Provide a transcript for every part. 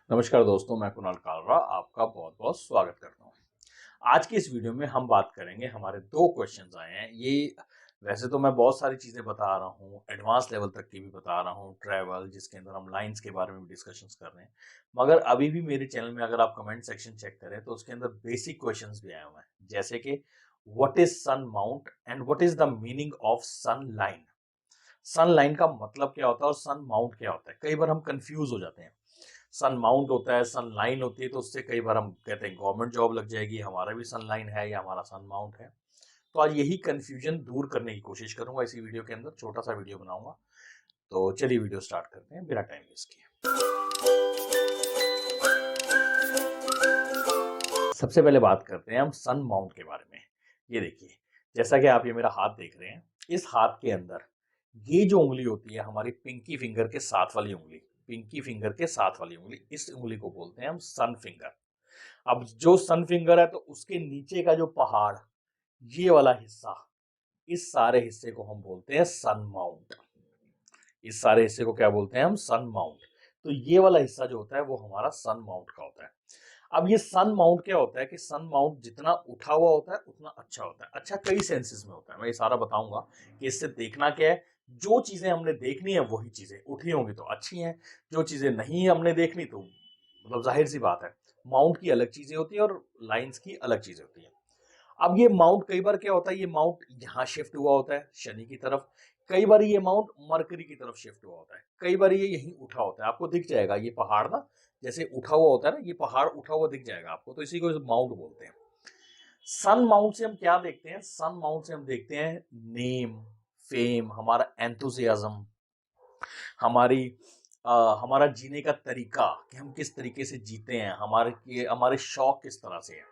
नमस्कार दोस्तों, मैं कुणाल कालरा आपका बहुत-बहुत स्वागत करता हूँ। आज की इस वीडियो में हम बात करेंगे, हमारे 2 क्वेश्चन्स आए हैं। ये वैसे तो मैं बहुत सारी चीज़ें बता रहा हूँ, एडवांस लेवल तक की भी बता रहा हूँ, ट्रैवल जिसके अंदर हम लाइन्स के बारे में भी डिस्कशंस कर रहे हैं। मगर अभी भी मेरे चैनल में अगर आप कमेंट सेक्शन चेक करें तो उसके अंदर बेसिक क्वेश्चन्स भी आए हुए हैं। जैसे कि what is sun mount and what is the meaning of sun line? Sun line का मतलब क्या होता है और सन माउंट क्या होता है? कई बार हम कन्फ्यूज़ हो जाते हैं। सन माउंट होता है, सन लाइन होती है, तो उससे कई बार हम कहते हैं गवर्नमेंट जॉब लग जाएगी, हमारा भी सन लाइन है या हमारा सन माउंट है। तो आज यही कन्फ्यूजन दूर करने की कोशिश करूंगा इसी वीडियो के अंदर, छोटा सा वीडियो बनाऊंगा। तो चलिए वीडियो स्टार्ट करते हैं बिना टाइम वेस्ट किए। सबसे पहले बात करते हैं हम सन माउंट के बारे में। ये देखिए, जैसा कि आप ये मेरा हाथ देख रहे हैं, इस हाथ के अंदर ये जो उंगली होती है हमारी पिंकी फिंगर के साथ वाली उंगली, पिंकी फिंगर के साथ वाली उंगली, इस उंगली को बोलते हैं हम सन फिंगर। अब जो सन फिंगर है तो उसके नीचे का जो पहाड़, ये वाला हिस्सा, इस सारे हिस्से को हम बोलते हैं सन माउंट। इस सारे हिस्से को क्या बोलते हैं हम? सन माउंट। तो ये वाला हिस्सा जो होता है वो हमारा सन माउंट का होता है। अब ये सन माउंट क्या होता है कि सन माउंट जितना उठा हुआ होता है उतना अच्छा होता है। अच्छा कई सेंसेस में होता है, मैं ये सारा बताऊंगा कि इससे देखना क्या है। जो चीजें हमने देखनी है वही चीजें उठी होंगी तो अच्छी हैं, जो चीजें नहीं हमने देखनी तो मतलब जाहिर सी बात है, माउंट की अलग चीजें होती है और लाइंस की अलग चीजें होती है। अब ये माउंट कई बार क्या होता है, ये माउंट यहाँ शिफ्ट हुआ होता है शनि की तरफ, कई बार ये माउंट मरकरी की तरफ शिफ्ट हुआ होता है, कई बार ये यहीं उठा होता है। आपको दिख जाएगा ये पहाड़ ना, जैसे उठा हुआ होता है ना, ये पहाड़ उठा हुआ दिख जाएगा आपको, तो इसी को माउंट बोलते हैं। सन माउंट से हम क्या देखते हैं? सन माउंट से हम देखते हैं नेम, फेम, हमारा एंथुसियाज्म, हमारी हमारा जीने का तरीका कि हम किस तरीके से जीते हैं, हमारे शौक किस तरह से है।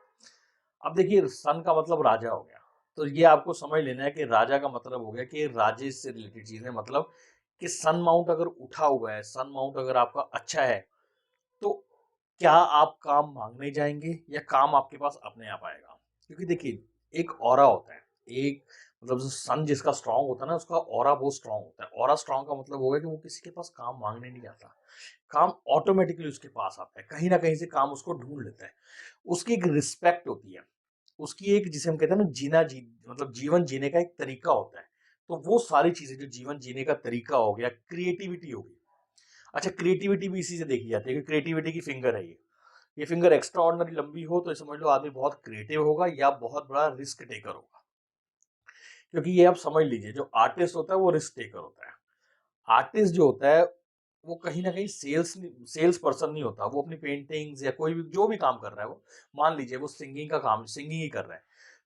अब देखिए, सन का मतलब राजा हो गया, तो ये आपको समझ लेना है कि राजा का मतलब हो गया कि राजे से रिलेटेड चीजें, मतलब कि सन माउंट अगर उठा हुआ है, सन माउंट अगर आपका अच्छा है, तो क्या आप काम मांगने जाएंगे या काम आपके पास अपने आप आएगा? क्योंकि देखिए, एक ऑरा होता है, एक मतलब जो सन जिसका स्ट्रांग होता है ना, उसका ऑरा बहुत स्ट्रांग होता है। ऑरा स्ट्रांग का मतलब होगा कि वो किसी के पास काम मांगने नहीं आता, काम ऑटोमेटिकली उसके पास आता है, कहीं ना कहीं से काम उसको ढूंढ लेता है। उसकी एक रिस्पेक्ट होती है, उसकी एक, जिसे हम कहते हैं ना, मतलब जीवन जीने का एक तरीका होता है। तो वो सारी चीजें, जो जीवन जीने का तरीका हो गया, क्रिएटिविटी होगी। अच्छा, क्रिएटिविटी भी इसी से देखी जाती है कि क्रिएटिविटी की फिंगर है ये फिंगर एक्स्ट्रा ऑर्डिनरी लंबी हो तो ये समझ लो आदमी बहुत क्रिएटिव होगा या बहुत बड़ा रिस्क टेकर होगा। क्योंकि ये आप समझ लीजिए, जो आर्टिस्ट होता है वो रिस्क टेकर होता है। आर्टिस्ट जो होता है वो कहीं ना कहीं सेल्स पर्सन नहीं होता। वो अपनी पेंटिंग्स या कोई भी जो भी काम कर रहा है, वो मान लीजिए वो सिंगिंग का काम, सिंगिंग ही कर रहा है,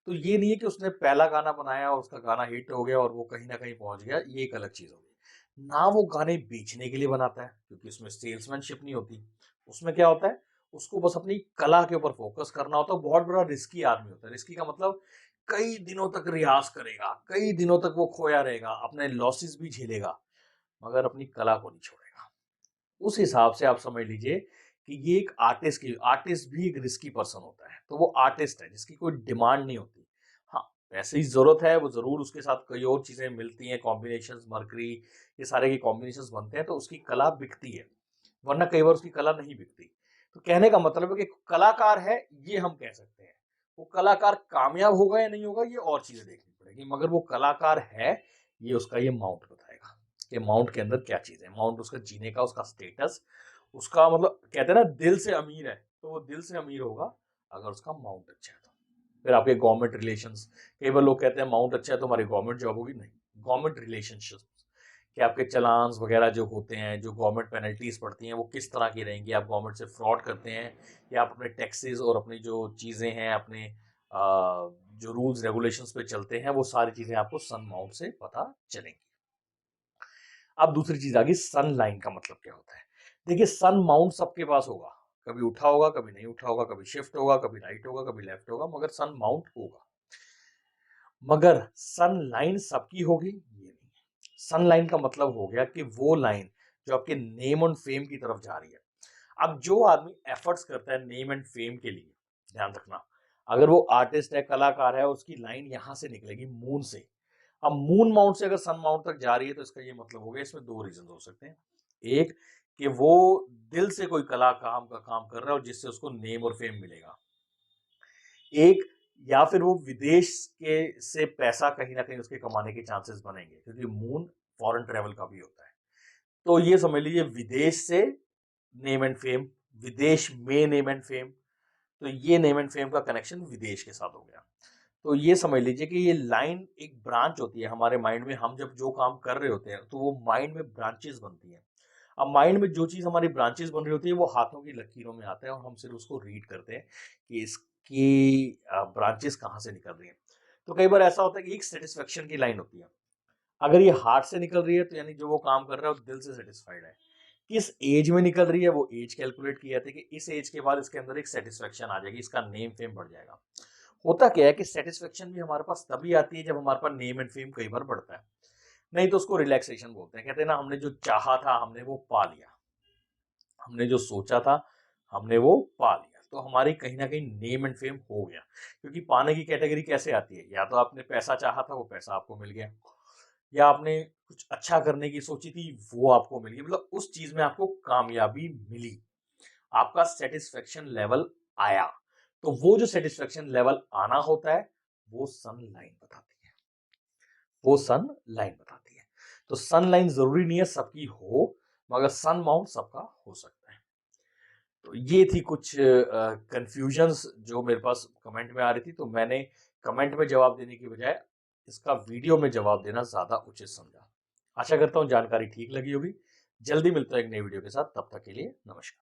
तो ये नहीं है कि उसने पहला गाना बनाया और उसका गाना हिट हो गया और वो कहीं ना कहीं पहुंच गया, ये एक अलग चीज होगी ना। वो गाने बेचने के लिए बनाता है क्योंकि उसमें सेल्समैनशिप नहीं होती। उसमें क्या होता है, उसको बस अपनी कला के ऊपर फोकस करना होता है। बहुत बड़ा रिस्की आदमी होता है। रिस्की का मतलब कई दिनों तक रियाज करेगा, कई दिनों तक वो खोया रहेगा, अपने लॉसेस भी झेलेगा, मगर अपनी कला को नहीं छोड़ेगा। उस हिसाब से आप समझ लीजिए कि ये एक आर्टिस्ट भी एक रिस्की पर्सन होता है। तो वो आर्टिस्ट है जिसकी कोई डिमांड नहीं होती। हाँ, पैसे की जरूरत है, वो जरूर उसके साथ कई और चीजें मिलती हैं, कॉम्बिनेशंस, मरकरी, ये सारे के कॉम्बिनेशंस बनते हैं तो उसकी कला बिकती है, वरना कई बार उसकी कला नहीं बिकती। तो कहने का मतलब है कि कलाकार है, ये हम कह सकते हैं। वो कलाकार कामयाब होगा या नहीं होगा ये और चीजें देखनी पड़ेगी, मगर वो कलाकार है, ये उसका ये माउंट बताएगा कि माउंट के अंदर क्या चीज है। माउंट उसका जीने का, उसका स्टेटस, उसका मतलब कहते हैं ना, दिल से अमीर है तो वो दिल से अमीर होगा अगर उसका माउंट अच्छा है तो। फिर आपके गवर्नमेंट रिलेशंस, कई बार लोग कहते हैं माउंट अच्छा है तो हमारी गवर्नमेंट जॉब होगी, नहीं। गवर्नमेंट रिलेशनशिप, कि आपके चलान्स वगैरह जो होते हैं, जो गवर्नमेंट पेनल्टीज पड़ती हैं, वो किस तरह की रहेंगी, आप गवर्नमेंट से फ्रॉड करते हैं या आप अपने टैक्सेस और अपनी जो चीज़ें हैं, अपने जो रूल्स रेगुलेशंस पे चलते हैं, वो सारी चीज़ें आपको सन माउंट से पता चलेंगी। अब दूसरी चीज़ आ गई, सन लाइन का मतलब क्या होता है। देखिए, सन माउंट सबके पास होगा, कभी उठा होगा, कभी नहीं उठा होगा, कभी शिफ्ट होगा, कभी राइट होगा, कभी लेफ्ट होगा, मगर सन माउंट होगा। मगर सन लाइन सबकी होगी ये नहीं। सन लाइन का मतलब हो गया कि वो लाइन जो आपके नेम और फेम की तरफ जा रही है। अब जो आदमी एफर्ट्स करता है नेम एंड फेम के लिए, ध्यान रखना, अगर वो आर्टिस्ट है, कलाकार है, उसकी लाइन यहां से निकलेगी, मून से। अब मून माउंट से अगर सन माउंट तक जा रही है तो इसका ये मतलब हो गया, इसमें दो रीजन हो सकते हैं। एक, कि वो दिल से कोई कला काम का काम कर रहा है और जिससे उसको नेम और फेम मिलेगा। एक या फिर वो विदेश के से पैसा कहीं न कहीं उसके कमाने के चांसेस बनेंगे क्योंकि मून फॉरेन ट्रैवल का भी होता है। तो ये समझ लीजिए विदेश से नेम एंड फेम, विदेश में नेम एंड फेम, तो ये नेम एंड फेम का कनेक्शन विदेश के साथ हो गया। तो ये समझ लीजिए कि ये लाइन एक ब्रांच होती है हमारे माइंड में, हम जब जो काम कर रहे होते हैं तो वो माइंड में ब्रांचेस बनती हैं। अब माइंड में जो चीज़ हमारी ब्रांचेस बन रही होती है वो हाथों की लकीरों में आता है और हम सिर्फ उसको रीड करते हैं कि इसकी ब्रांचेस कहाँ से निकल रही हैं। तो कई बार ऐसा होता है कि एक सेटिस्फेक्शन की लाइन होती है। अगर ये हार्ट से निकल रही है तो यानी जो वो काम कर रहा है वो दिल से सेटिस्फाइड है। किस एज में निकल रही है वो एज कैलकुलेट किया था कि इस एज के बाद इसके अंदर एक सेटिस्फेक्शन आ जाएगी, इसका नेम फेम बढ़ जाएगा। होता क्या है कि सेटिस्फेक्शन भी हमारे पास तभी आती है जब हमारे पास नेम एंड फेम कई बार बढ़ता है, नहीं तो उसको रिलैक्सेशन बोलते हैं। कहते हैं ना, हमने जो चाहा था हमने वो पा लिया, हमने जो सोचा था हमने वो पा लिया, तो हमारी कहीं ना कहीं नेम एंड फेम हो गया। क्योंकि पाने की कैटेगरी कैसे आती है, या तो आपने पैसा चाहा था वो पैसा आपको मिल गया, या आपने कुछ अच्छा करने की सोची थी वो आपको मिल गया, मतलब उस चीज में आपको कामयाबी मिली, आपका सेटिस्फेक्शन लेवल आया। तो वो जो सेटिस्फेक्शन लेवल आना होता है वो सन लाइन बताती है, वो सन लाइन बताती है। तो सन लाइन जरूरी नहीं है सबकी हो, मगर सन माउंट सबका हो सकता है। तो ये थी कुछ कंफ्यूजन्स जो मेरे पास कमेंट में आ रही थी, तो मैंने कमेंट में जवाब देने की बजाय इसका वीडियो में जवाब देना ज्यादा उचित समझा। आशा करता हूँ जानकारी ठीक लगी होगी। जल्दी मिलता है एक नई वीडियो के साथ, तब तक के लिए नमस्कार।